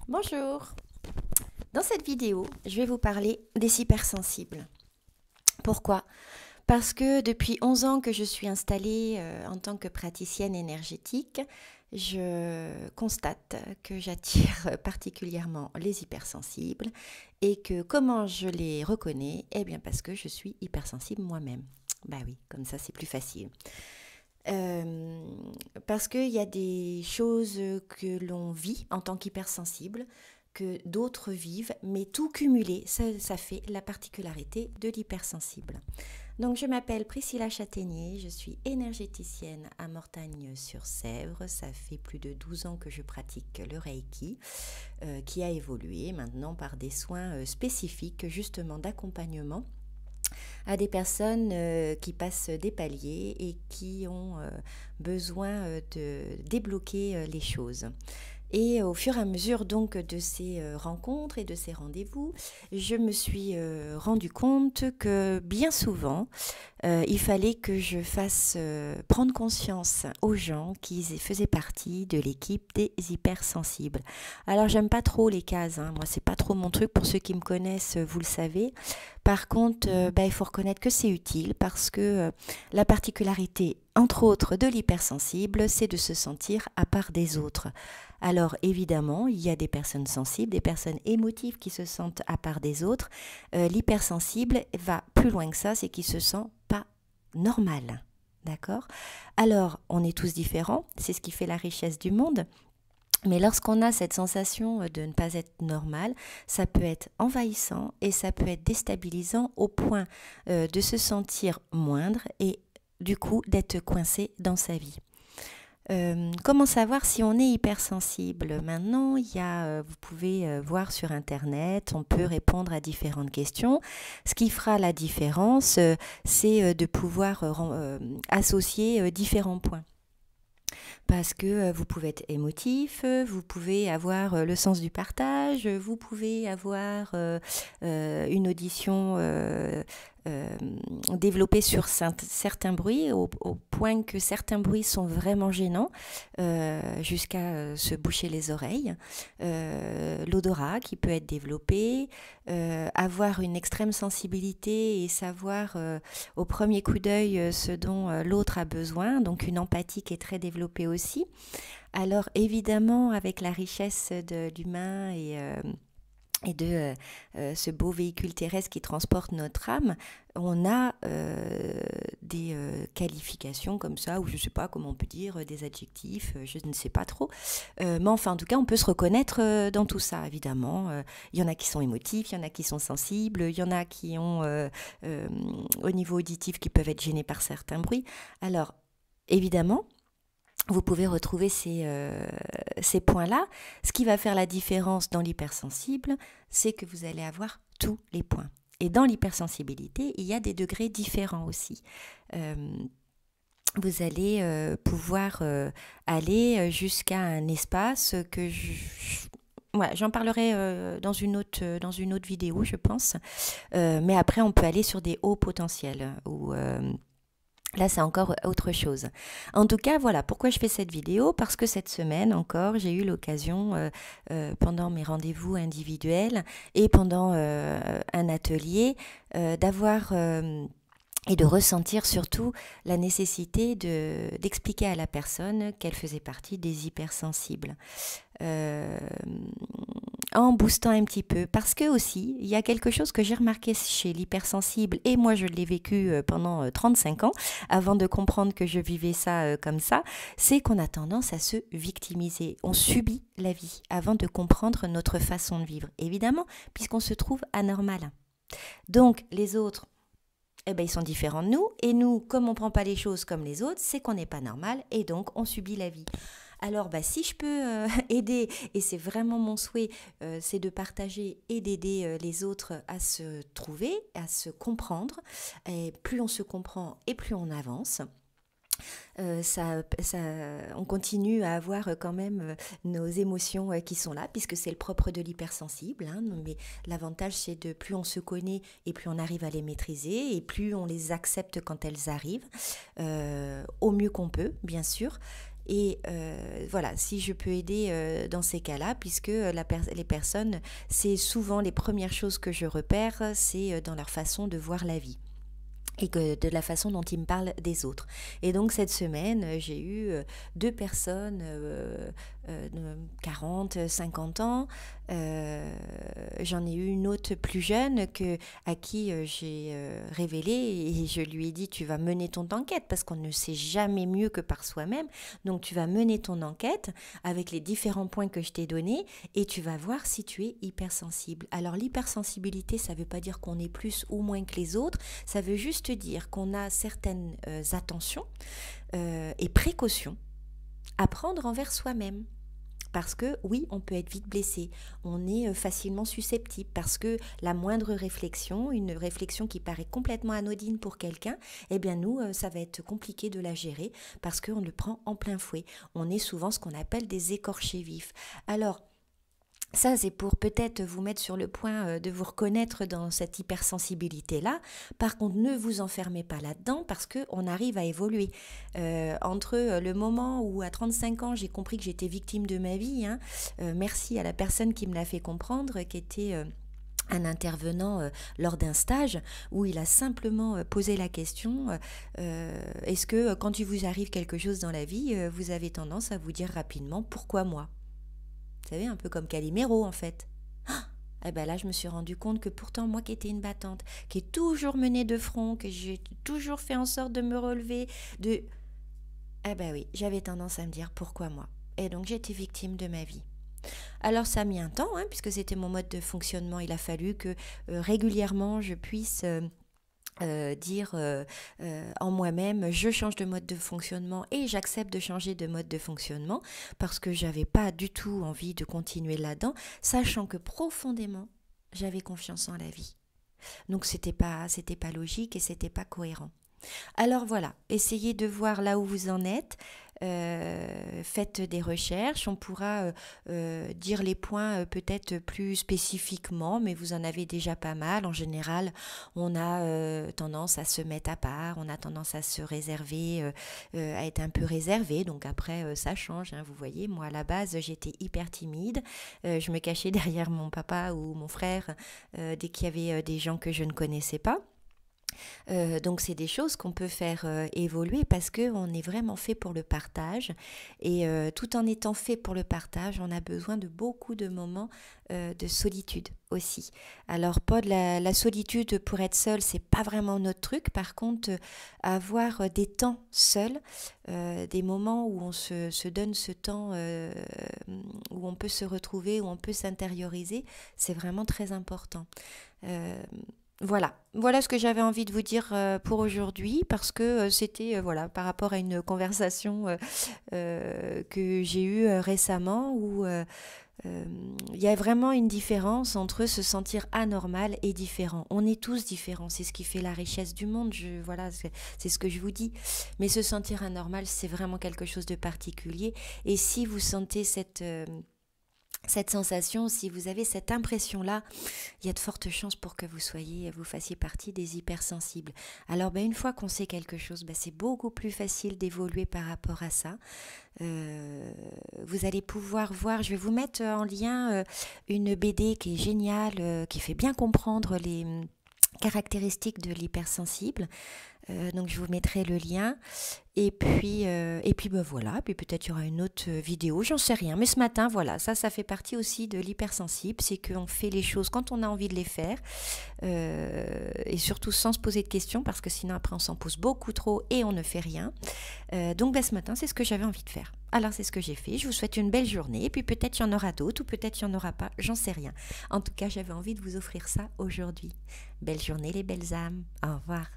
Bonjour. Dans cette vidéo, je vais vous parler des hypersensibles. Pourquoi? Parce que depuis 11 ans que je suis installée en tant que praticienne énergétique, je constate que j'attire particulièrement les hypersensibles et que comment je les reconnais? Eh bien parce que je suis hypersensible moi-même. Bah oui, comme ça c'est plus facile. Euh, Parce qu'il y a des choses que l'on vit en tant qu'hypersensible, que d'autres vivent, mais tout cumulé, ça fait la particularité de l'hypersensible. Donc je m'appelle Priscilla Châtaignier, je suis énergéticienne à Mortagne-sur-Sèvre. Ça fait plus de 12 ans que je pratique le Reiki, qui a évolué maintenant par des soins spécifiques justement d'accompagnement à des personnes qui passent des paliers et qui ont besoin de débloquer les choses. Et au fur et à mesure donc de ces rencontres et de ces rendez-vous, je me suis rendu compte que bien souvent, il fallait que je fasse prendre conscience aux gens qui faisaient partie de l'équipe des hypersensibles. Alors j'aime pas trop les cases, hein. Moi c'est pas trop mon truc. Pour ceux qui me connaissent, vous le savez. Par contre, il faut reconnaître que c'est utile parce que la particularité, entre autres, de l'hypersensible, c'est de se sentir à part des autres. Alors évidemment, il y a des personnes sensibles, des personnes émotives qui se sentent à part des autres. L'hypersensible va plus loin que ça, c'est qu'il se sent pas normal. D'accord? Alors, on est tous différents, c'est ce qui fait la richesse du monde. Mais lorsqu'on a cette sensation de ne pas être normal, ça peut être envahissant et ça peut être déstabilisant au point de se sentir moindre et du coup d'être coincé dans sa vie. Comment savoir si on est hypersensible? Maintenant, vous pouvez voir sur Internet, on peut répondre à différentes questions. Ce qui fera la différence, c'est de pouvoir associer différents points. Parce que vous pouvez être émotif, vous pouvez avoir le sens du partage, vous pouvez avoir une audition euh, développée sur certains bruits, au point que certains bruits sont vraiment gênants, jusqu'à se boucher les oreilles. L'odorat qui peut être développé, avoir une extrême sensibilité et savoir au premier coup d'œil ce dont l'autre a besoin, donc une empathie qui est très développée aussi. Alors évidemment, avec la richesse de l'humain et de ce beau véhicule terrestre qui transporte notre âme, on a des qualifications comme ça, ou je ne sais pas comment on peut dire, des adjectifs, je ne sais pas trop. Mais enfin, en tout cas, on peut se reconnaître dans tout ça, évidemment. Il y en a qui sont émotifs, il y en a qui sont sensibles, il y en a qui ont, au niveau auditif, qui peuvent être gênés par certains bruits. Alors, évidemment, vous pouvez retrouver ces points-là. Ce qui va faire la différence dans l'hypersensible, c'est que vous allez avoir tous les points. Et dans l'hypersensibilité, il y a des degrés différents aussi. Euh, Vous allez pouvoir aller jusqu'à un espace que ouais, j'en parlerai dans une autre vidéo, je pense. Mais après, on peut aller sur des hauts potentiels où là, c'est encore autre chose. En tout cas, voilà pourquoi je fais cette vidéo, parce que cette semaine encore, j'ai eu l'occasion, pendant mes rendez-vous individuels et pendant un atelier, d'avoir et de ressentir surtout la nécessité d'expliquer à la personne qu'elle faisait partie des hypersensibles. Euh, En boostant un petit peu. Parce que aussi, il y a quelque chose que j'ai remarqué chez l'hypersensible, et moi je l'ai vécu pendant 35 ans, avant de comprendre que je vivais ça comme ça, c'est qu'on a tendance à se victimiser. On subit la vie avant de comprendre notre façon de vivre. Évidemment, puisqu'on se trouve anormal. Donc, les autres, eh ben, ils sont différents de nous, et nous, comme on ne prend pas les choses comme les autres, c'est qu'on n'est pas normal, et donc on subit la vie. Alors, si je peux aider, et c'est vraiment mon souhait, c'est de partager et d'aider les autres à se trouver, à se comprendre. Et plus on se comprend et plus on avance. On continue à avoir quand même nos émotions qui sont là, puisque c'est le propre de l'hypersensible. Hein, mais l'avantage, c'est de plus on se connaît et plus on arrive à les maîtriser, et plus on les accepte quand elles arrivent, au mieux qu'on peut, bien sûr. Et voilà, si je peux aider dans ces cas-là, puisque les personnes, c'est souvent les premières choses que je repère, c'est dans leur façon de voir la vie et de la façon dont ils me parlent des autres. Et donc cette semaine, j'ai eu 2 personnes, 40, 50 ans. J'en ai eu une autre plus jeune à qui j'ai révélé, et je lui ai dit: tu vas mener ton enquête, parce qu'on ne sait jamais mieux que par soi-même. Donc tu vas mener ton enquête avec les différents points que je t'ai donnés, et tu vas voir si tu es hypersensible. Alors l'hypersensibilité, ça ne veut pas dire qu'on est plus ou moins que les autres, ça veut juste dire qu'on a certaines attentions et précautions à prendre envers soi-même. Parce que oui, on peut être vite blessé, on est facilement susceptible, parce que la moindre réflexion, une réflexion qui paraît complètement anodine pour quelqu'un, eh bien nous, ça va être compliqué de la gérer, parce qu'on le prend en plein fouet. On est souvent ce qu'on appelle des écorchés vifs. Alors, ça, c'est pour peut-être vous mettre sur le point de vous reconnaître dans cette hypersensibilité-là. Par contre, ne vous enfermez pas là-dedans, parce qu'on arrive à évoluer. Entre le moment où, à 35 ans, j'ai compris que j'étais victime de ma vie, merci à la personne qui me l'a fait comprendre, qui était un intervenant lors d'un stage, où il a simplement posé la question est-ce que quand il vous arrive quelque chose dans la vie, vous avez tendance à vous dire rapidement « pourquoi moi ?» Vous savez, un peu comme Calimero en fait. Et ben là, je me suis rendu compte que pourtant, moi qui étais une battante, qui ai toujours mené de front, que j'ai toujours fait en sorte de me relever, eh ben oui, j'avais tendance à me dire pourquoi moi. Et donc j'étais victime de ma vie. Alors ça a mis un temps, puisque c'était mon mode de fonctionnement. Il a fallu que régulièrement je puisse dire en moi-même, je change de mode de fonctionnement et j'accepte de changer de mode de fonctionnement, parce que j'avais pas du tout envie de continuer là-dedans, sachant que profondément j'avais confiance en la vie. Donc c'était pas logique et c'était pas cohérent. Alors voilà, essayez de voir là où vous en êtes. Faites des recherches, on pourra dire les points peut-être plus spécifiquement, mais vous en avez déjà pas mal. En général, on a tendance à se mettre à part, on a tendance à se réserver, à être un peu réservé, donc après ça change, vous voyez, moi à la base j'étais hyper timide, je me cachais derrière mon papa ou mon frère dès qu'il y avait des gens que je ne connaissais pas. Donc c'est des choses qu'on peut faire évoluer, parce qu'on est vraiment fait pour le partage, et tout en étant fait pour le partage, on a besoin de beaucoup de moments de solitude aussi. Alors pas de la solitude pour être seul, c'est pas vraiment notre truc. Par contre, avoir des temps seuls, des moments où on se donne ce temps, où on peut se retrouver, où on peut s'intérioriser, c'est vraiment très important. Voilà ce que j'avais envie de vous dire pour aujourd'hui, parce que c'était par rapport à une conversation que j'ai eue récemment, où il y a vraiment une différence entre se sentir anormal et différent. On est tous différents, c'est ce qui fait la richesse du monde, c'est ce que je vous dis. Mais se sentir anormal, c'est vraiment quelque chose de particulier. Et si vous sentez cette sensation, si vous avez cette impression-là, il y a de fortes chances pour que vous fassiez partie des hypersensibles. Alors une fois qu'on sait quelque chose, c'est beaucoup plus facile d'évoluer par rapport à ça. Vous allez pouvoir voir, je vais vous mettre en lien une BD qui est géniale, qui fait bien comprendre les caractéristiques de l'hypersensible. Donc je vous mettrai le lien, et puis voilà, puis peut-être il y aura une autre vidéo, j'en sais rien, mais ce matin ça fait partie aussi de l'hypersensible, c'est qu'on fait les choses quand on a envie de les faire, et surtout sans se poser de questions, parce que sinon après on s'en pose beaucoup trop et on ne fait rien. Donc ce matin c'est ce que j'avais envie de faire, alors c'est ce que j'ai fait. Je vous souhaite une belle journée, et puis peut-être il y en aura d'autres, ou peut-être il n'y en aura pas, j'en sais rien. En tout cas, j'avais envie de vous offrir ça aujourd'hui. Belle journée les belles âmes, au revoir.